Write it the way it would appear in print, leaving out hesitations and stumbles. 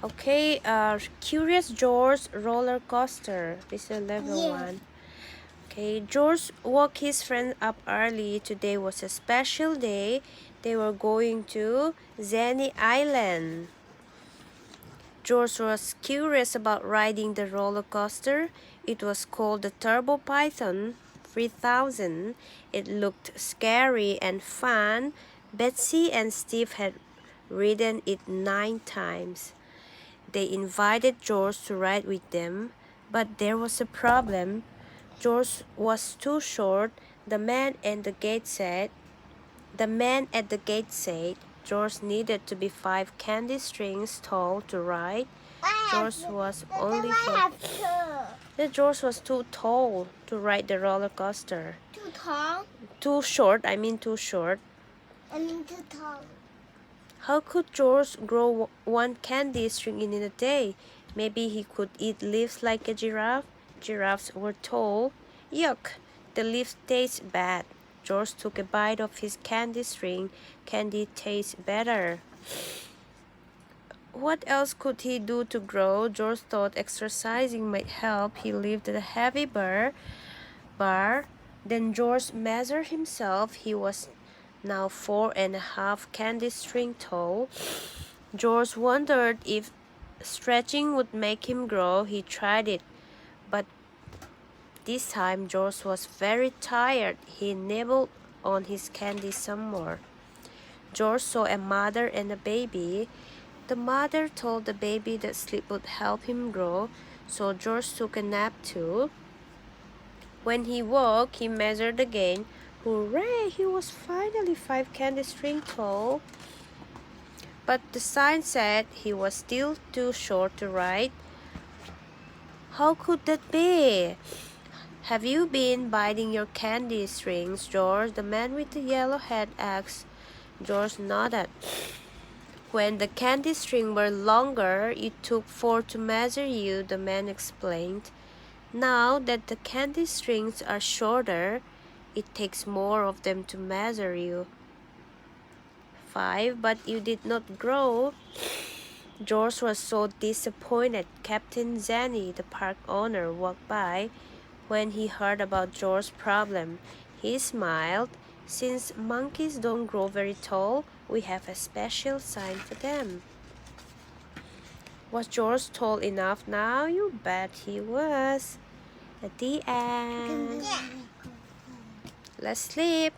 Okay, Curious George roller coaster. This is level 1. Okay, George woke his friend up early. Today was a special day. They were going to Zenny Island. George was curious about riding the roller coaster. It was called the Turbo Python 3000. It looked scary and fun. Betsy and Steve had ridden it 9 times. They invited George to ride with them, but there was a problem. George was too short. The man at the gate said George needed to be 5 candy strings tall to ride. George was only four. George was too tall to ride the roller coaster. Too tall? Too short, I mean too short. I mean too tall. How could George grow 1 candy string in a day? Maybe he could eat leaves like a giraffe. Giraffes were tall. Yuck! The leaves taste bad. George took a bite of his candy string. Candy tastes better. What else could he do to grow? George thought exercising might help. He lifted a heavy bar. Then George measured himself. He was now 4.5 candy string tall. George wondered if stretching would make him grow. He tried it, but this time George was very tired. He nibbled on his candy some more. George saw a mother and a baby. The mother told the baby that sleep would help him grow, so George took a nap too. When he woke, he measured again. Hooray! He was finally 5 candy string tall. But the sign said he was still too short to ride. How could that be? Have you been biting your candy strings, George? The man with the yellow hat asked. George nodded. When the candy strings were longer, it took 4 to measure you, the man explained. Now that the candy strings are shorter, it takes more of them to measure you. 5, but you did not grow. George was so disappointed. Captain Zenny, the park owner, walked by. When he heard about George's problem, he smiled. Since monkeys don't grow very tall, we have a special sign for them. Was George tall enough now? You bet he was. At the end. Let's sleep.